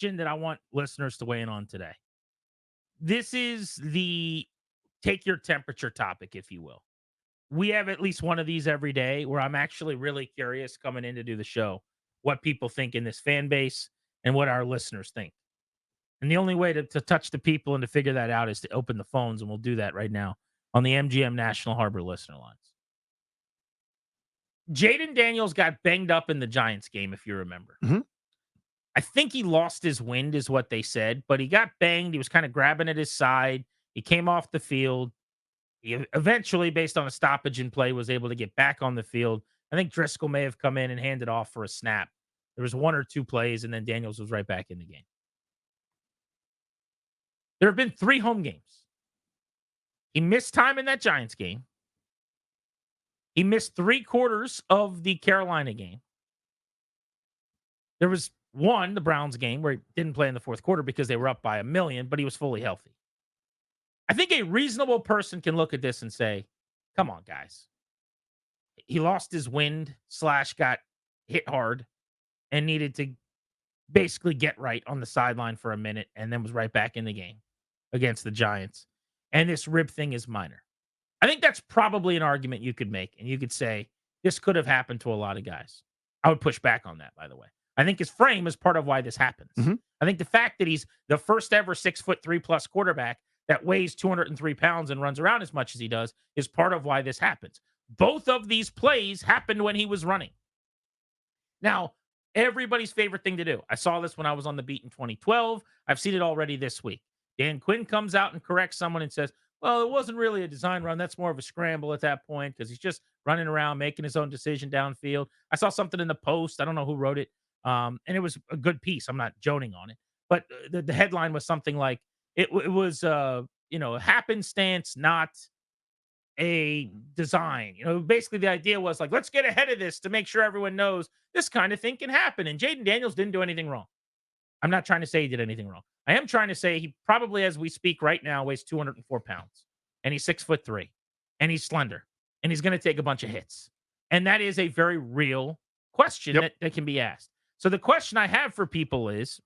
question that I want listeners to weigh in on today. This is the take your temperature topic, if you will. We have at least one of these every day where I'm actually really curious coming in to do the show what people think in this fan base and what our listeners think. And the only way to touch the people and to figure that out is to open the phones, and we'll do that right now on the MGM National Harbor listener lines. Jayden Daniels got banged up in the Giants game, if you remember. Mhm. I think he lost his wind, is what they said, but he got banged. He was kind of grabbing at his side. He came off the field. He eventually, based on a stoppage in play, was able to get back on the field. I think Driscoll may have come in and handed off for a snap. There was one or two plays, and then Daniels was right back in the game. There have been 3 home games. He missed time in that Giants game. He missed 3/4 of the Carolina game. There was one, the Browns game, where he didn't play in the fourth quarter because they were up by 1,000,000, but he was fully healthy. I think a reasonable person can look at this and say, come on, guys. He lost his wind / got hit hard and needed to basically get right on the sideline for a minute and then was right back in the game against the Giants. And this rib thing is minor. I think that's probably an argument you could make. And you could say, this could have happened to a lot of guys. I would push back on that, by the way. I think his frame is part of why this happens. Mhm. I think the fact that he's the first ever 6'3" quarterback that weighs 203 pounds and runs around as much as he does is part of why this happens. Both of these plays happened when he was running. Now, everybody's favorite thing to do. I saw this when I was on the beat in 2012. I've seen it already this week. Dan Quinn comes out and corrects someone and says, well, it wasn't really a design run. That's more of a scramble at that point because he's just running around, making his own decision downfield. I saw something in the Post. I don't know who wrote it. And it was a good piece. I'm not joning on it. But the headline was something like, it was, happenstance, not a design. Basically the idea was like, let's get ahead of this to make sure everyone knows this kind of thing can happen. And Jayden Daniels didn't do anything wrong. I'm not trying to say he did anything wrong. I am trying to say he probably, as we speak right now, weighs 204 pounds and he's 6'3" and he's slender and he's going to take a bunch of hits. And that is a very real question that can be asked. So the question I have for people is,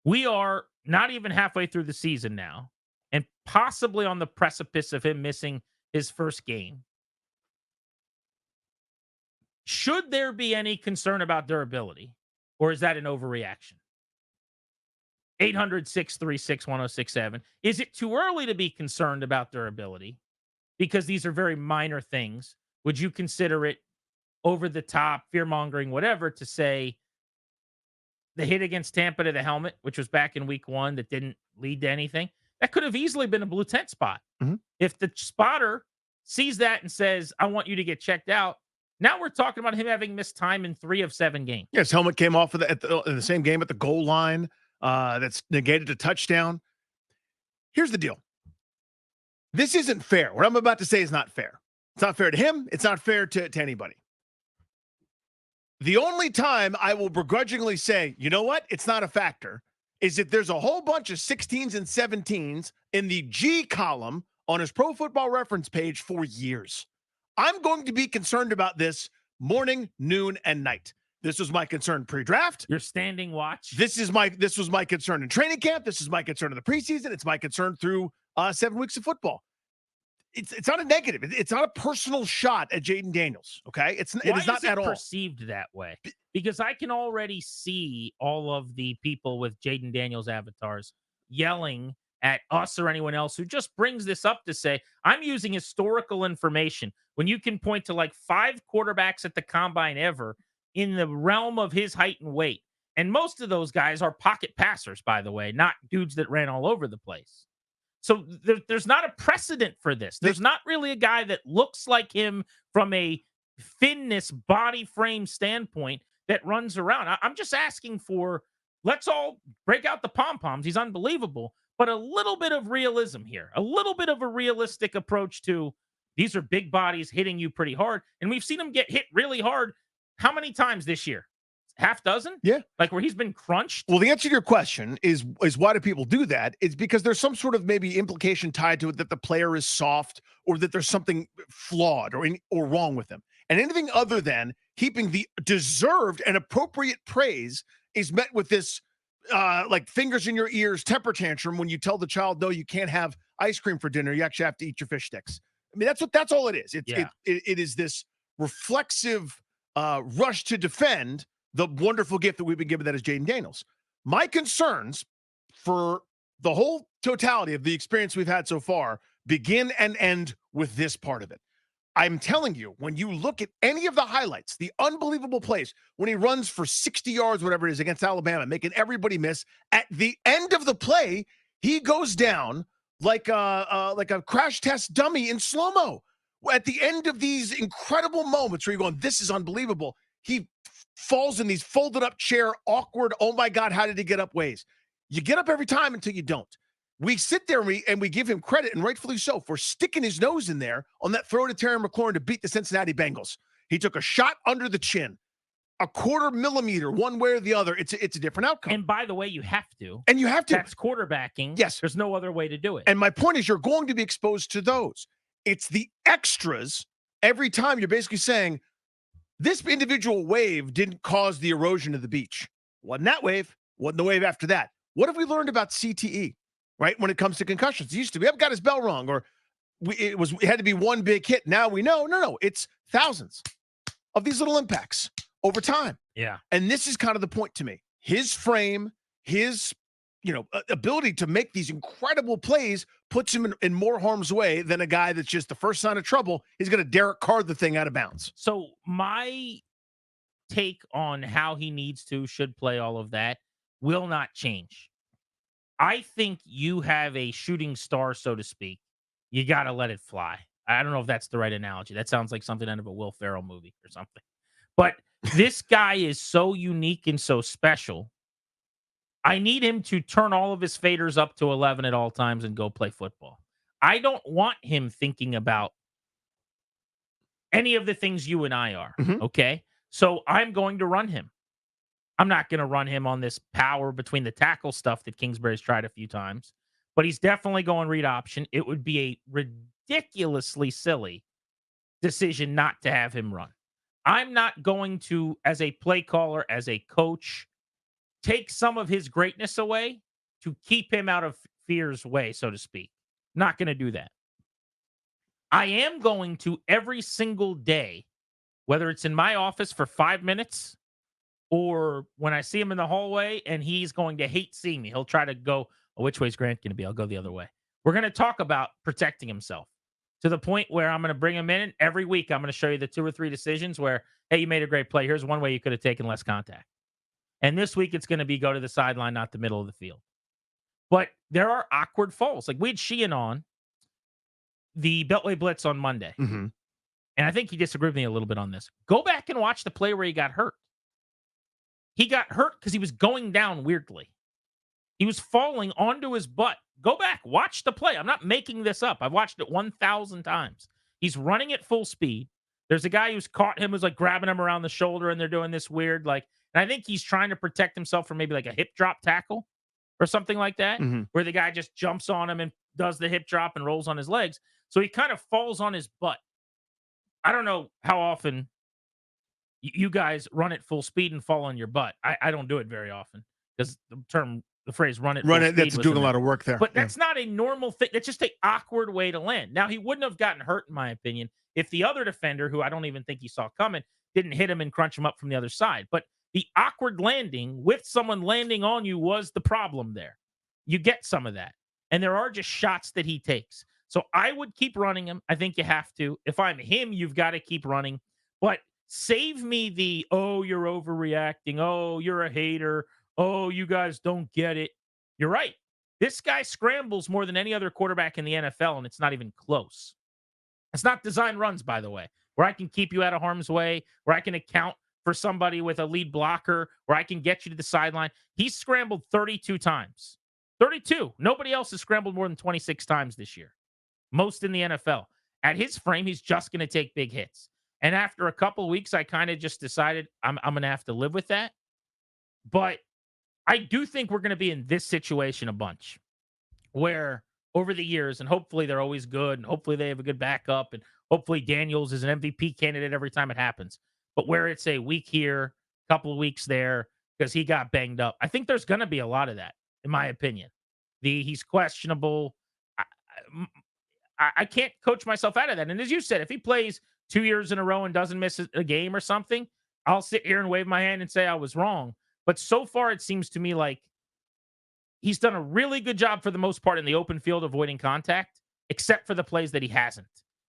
we are not even halfway through the season now and possibly on the precipice of him missing his first game. Should there be any concern about durability, or is that an overreaction? 800-636-1067. Is it too early to be concerned about durability? Because these are very minor things. Would you consider it over the top, fear-mongering, whatever, to say the hit against Tampa to the helmet, which was back in week 1 that didn't lead to anything, that could have easily been a blue tent spot. Mm-hmm. If the spotter sees that and says, I want you to get checked out, now we're talking about him having missed time in 3 of 7 games. Yes, helmet came off in the same game at the goal line. That's negated a touchdown. Here's the deal. This isn't fair. What I'm about to say is not fair. It's not fair to him. It's not fair to anybody. The only time I will begrudgingly say, you know what, it's not a factor, is if there's a whole bunch of 16s and 17s in the G column on his Pro Football Reference page for years. I'm going to be concerned about this morning, noon, and night. This was my concern pre-draft. Your standing watch. This was my concern in training camp. This is my concern in the preseason. It's my concern through 7 weeks of football. It's not a negative. It's not a personal shot at Jayden Daniels. Okay, it is not at all perceived that way. Because I can already see all of the people with Jayden Daniels avatars yelling at us or anyone else who just brings this up to say, I'm using historical information when you can point to like 5 quarterbacks at the combine ever in the realm of his height and weight. And most of those guys are pocket passers, by the way, not dudes that ran all over the place. So there's not a precedent for this. There's not really a guy that looks like him from a thinness body frame standpoint that runs around. I'm just asking for, let's all break out the pom-poms. He's unbelievable. But a little bit of realism here, a little bit of a realistic approach to these are big bodies hitting you pretty hard. And we've seen him get hit really hard. How many times this year? Half dozen? Yeah. Like where he's been crunched? Well, the answer to your question is why do people do that? It's because there's some sort of maybe implication tied to it that the player is soft or that there's something flawed or wrong with him. And anything other than heaping the deserved and appropriate praise is met with this like fingers in your ears temper tantrum when you tell the child, no, you can't have ice cream for dinner. You actually have to eat your fish sticks. I mean, that's all it is. Yeah. It is this reflexive rush to defend the wonderful gift that we've been given that is Jayden Daniels. My concerns for the whole totality of the experience we've had so far begin and end with this part of it. I'm telling you, when you look at any of the highlights, the unbelievable plays, when he runs for 60 yards, whatever it is, against Alabama, making everybody miss, at the end of the play, he goes down like a crash test dummy in slow-mo. At the end of these incredible moments where you're going, this is unbelievable, he falls in these folded up chair, awkward, oh my God, how did he get up ways? You get up every time until you don't. We sit there and we give him credit, and rightfully so, for sticking his nose in there on that throw to Terry McLaurin to beat the Cincinnati Bengals. He took a shot under the chin, a quarter millimeter, one way or the other. It's a different outcome. And by the way, you have to. And you have to. That's quarterbacking. Yes. There's no other way to do it. And my point is, you're going to be exposed to those. It's the extras every time you're basically saying, this individual wave didn't cause the erosion of the beach. Wasn't that wave. Wasn't the wave after that. What have we learned about CTE? Right, when it comes to concussions, it used to be, I've got his bell wrong, or it had to be one big hit. Now we know, no, it's thousands of these little impacts over time. Yeah, and this is kind of the point to me. His frame, his ability to make these incredible plays puts him in more harm's way than a guy that's just the first sign of trouble, he's going to Derek Carr the thing out of bounds. So my take on how he should play all of that will not change. I think you have a shooting star, so to speak. You got to let it fly. I don't know if that's the right analogy. That sounds like something out of a Will Ferrell movie or something. But this guy is so unique and so special. I need him to turn all of his faders up to 11 at all times and go play football. I don't want him thinking about any of the things you and I are, okay? So I'm going to run him. I'm not going to run him on this power between the tackle stuff that Kingsbury's tried a few times, but he's definitely going read option. It would be a ridiculously silly decision not to have him run. I'm not going to, as a play caller, as a coach, take some of his greatness away to keep him out of fear's way, so to speak. Not going to do that. I am going to every single day, whether it's in my office for 5 minutes or when I see him in the hallway and he's going to hate seeing me. He'll try to go, oh, which way is Grant going to be? I'll go the other way. We're going to talk about protecting himself to the point where I'm going to bring him in. And every week, I'm going to show you the 2 or 3 decisions where, hey, you made a great play. Here's one way you could have taken less contact. And this week, it's going to be go to the sideline, not the middle of the field. But there are awkward falls. Like we had Sheehan on the Beltway Blitz on Monday. Mm-hmm. And I think he disagreed with me a little bit on this. Go back and watch the play where he got hurt. He got hurt because he was going down weirdly. He was falling onto his butt. Go back, watch the play. I'm not making this up. I've watched it 1,000 times. He's running at full speed. There's a guy who's caught him, who's like grabbing him around the shoulder, and they're doing this weird, and I think he's trying to protect himself from maybe like a hip drop tackle or something like that, where the guy just jumps on him and does the hip drop and rolls on his legs. So he kind of falls on his butt. I don't know how often you guys run at full speed and fall on your butt. I don't do it very often because the phrase run at full speed. That's doing a lot of work there. But that's not a normal thing. That's just an awkward way to land. Now, he wouldn't have gotten hurt, in my opinion, if the other defender, who I don't even think he saw coming, didn't hit him and crunch him up from the other side. But the awkward landing with someone landing on you was the problem there. You get some of that. And there are just shots that he takes. So I would keep running him. I think you have to. If I'm him, you've got to keep running. But save me the, oh, you're overreacting. Oh, you're a hater. Oh, you guys don't get it. You're right. This guy scrambles more than any other quarterback in the NFL, and it's not even close. It's not design runs, by the way, where I can keep you out of harm's way, where I can account for somebody with a lead blocker, where I can get you to the sideline. He's scrambled 32 times. 32. Nobody else has scrambled more than 26 times this year. Most in the NFL. At his frame, he's just going to take big hits. And after a couple of weeks, I kind of just decided I'm going to have to live with that. But I do think we're going to be in this situation a bunch where over the years, and hopefully they're always good, and hopefully they have a good backup, and hopefully Daniels is an MVP candidate every time it happens. But where it's a week here, couple of weeks there, because he got banged up. I think there's going to be a lot of that, in my opinion. He's questionable. I, I can't coach myself out of that. And as you said, if he plays 2 years in a row and doesn't miss a game or something, I'll sit here and wave my hand and say I was wrong. But so far, it seems to me like he's done a really good job for the most part in the open field avoiding contact, except for the plays that he hasn't.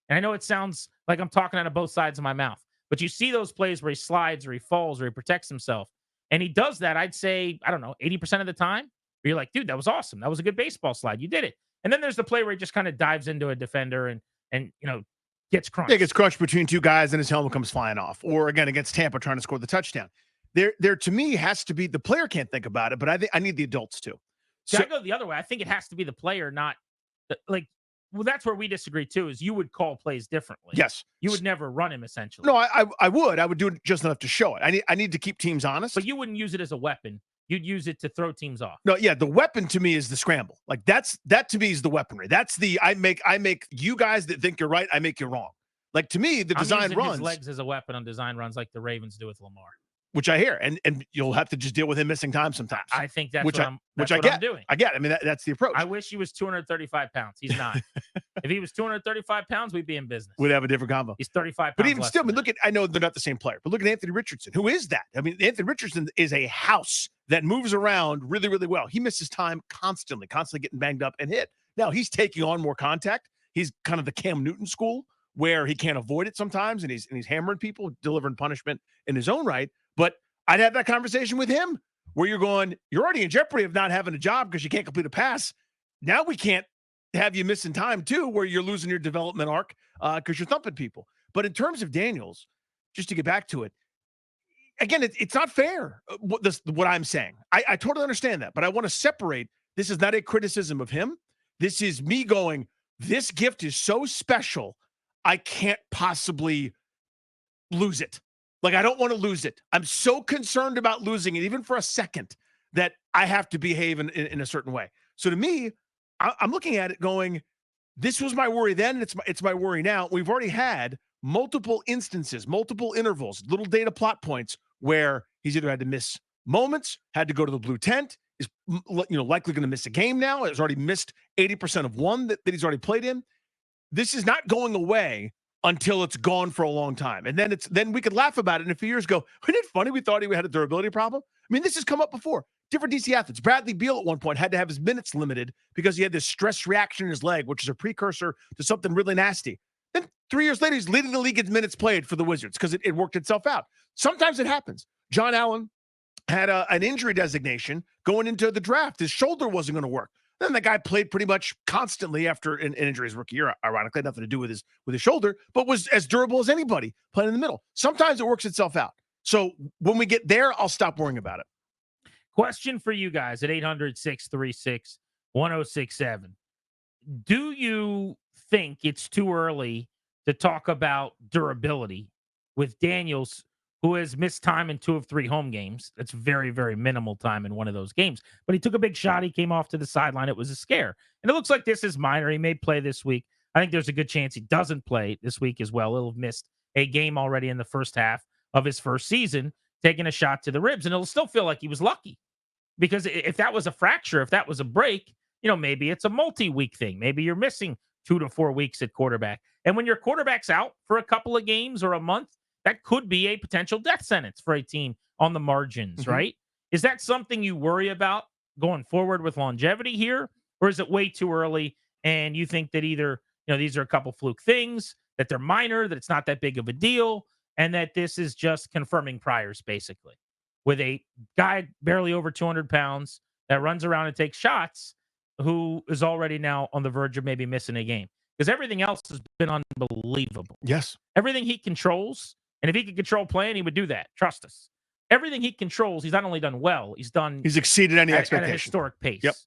And I know it sounds like I'm talking out of both sides of my mouth, but you see those plays where he slides or he falls or he protects himself. And he does that, I'd say, I don't know, 80% of the time. Where you're like, dude, that was awesome. That was a good baseball slide. You did it. And then there's the play where he just kind of dives into a defender and gets crunched. Yeah, gets crushed between two guys and his helmet comes flying off. Or again, against Tampa trying to score the touchdown. There to me has to be the player can't think about it, but I think I need the adults too. So I go the other way. I think it has to be the player, not well, that's where we disagree too, is you would call plays differently. Yes. You would never run him essentially. No, I would. I would do it just enough to show it. I need to keep teams honest. But you wouldn't use it as a weapon. You'd use it to throw teams off. No, yeah, the weapon to me is the scramble. Like that to me is the weaponry. That's the I make you guys that think you're right, I make you wrong. Like to me, the design runs. His legs as a weapon on design runs like the Ravens do with Lamar. Which I hear, and you'll have to just deal with him missing time sometimes. I think that's what I'm doing. I get. I mean, that's the approach. I wish he was 235 pounds. He's not. If he was 235 pounds, we'd be in business. We'd have a different combo. He's 35 pounds. But even still, I mean, look at. I know they're not the same player, but look at Anthony Richardson. Who is that? I mean, Anthony Richardson is a house that moves around really, really well. He misses time constantly getting banged up and hit. Now he's taking on more contact. He's kind of the Cam Newton school where he can't avoid it sometimes, and he's hammering people, delivering punishment in his own right. But I'd have that conversation with him where you're already in jeopardy of not having a job because you can't complete a pass. Now we can't have you missing time too, where you're losing your development arc because you're thumping people. But in terms of Daniels, just to get back to it, again, it's not fair what I'm saying. I totally understand that, but I want to separate. This is not a criticism of him. This is me going, this gift is so special, I can't possibly lose it. Like, I don't want to lose it. I'm so concerned about losing it, even for a second, that I have to behave in a certain way. So to me, I'm looking at it going, this was my worry then, and it's my worry now. We've already had multiple instances, multiple intervals, little data plot points where he's either had to miss moments, had to go to the blue tent, is likely going to miss a game now, has already missed 80% of one that he's already played in. This is not going away until it's gone for a long time. And then we could laugh about it in a few years ago. Isn't it funny we thought he had a durability problem? I mean, this has come up before. Different DC athletes. Bradley Beal at one point had to have his minutes limited because he had this stress reaction in his leg, which is a precursor to something really nasty. Then 3 years later, he's leading the league in minutes played for the Wizards because it worked itself out. Sometimes it happens. John Allen had an injury designation going into the draft. His shoulder wasn't going to work. Then the guy played pretty much constantly after an injury his rookie year, ironically, nothing to do with his shoulder, but was as durable as anybody playing in the middle. Sometimes it works itself out. So when we get there, I'll stop worrying about it. Question for you guys at 800-636-1067. Do you think it's too early to talk about durability with Daniels, who has missed time in 2 of 3 home games? That's very, very minimal time in one of those games. But he took a big shot. He came off to the sideline. It was a scare. And it looks like this is minor. He may play this week. I think there's a good chance he doesn't play this week as well. He'll have missed a game already in the first half of his first season, taking a shot to the ribs. And it'll still feel like he was lucky. Because if that was a fracture, if that was a break, maybe it's a multi-week thing. Maybe you're missing 2 to 4 weeks at quarterback. And when your quarterback's out for a couple of games or a month, that could be a potential death sentence for a team on the margins, right? Is that something you worry about going forward with longevity here? Or is it way too early and you think that either, these are a couple fluke things, that they're minor, that it's not that big of a deal, and that this is just confirming priors, basically, with a guy barely over 200 pounds that runs around and takes shots who is already now on the verge of maybe missing a game? Because everything else has been unbelievable. Yes. Everything he controls, and if he could control playing, he would do that. Trust us. Everything he controls, he's not only done well, he's exceeded any expectation. At a historic pace. Yep.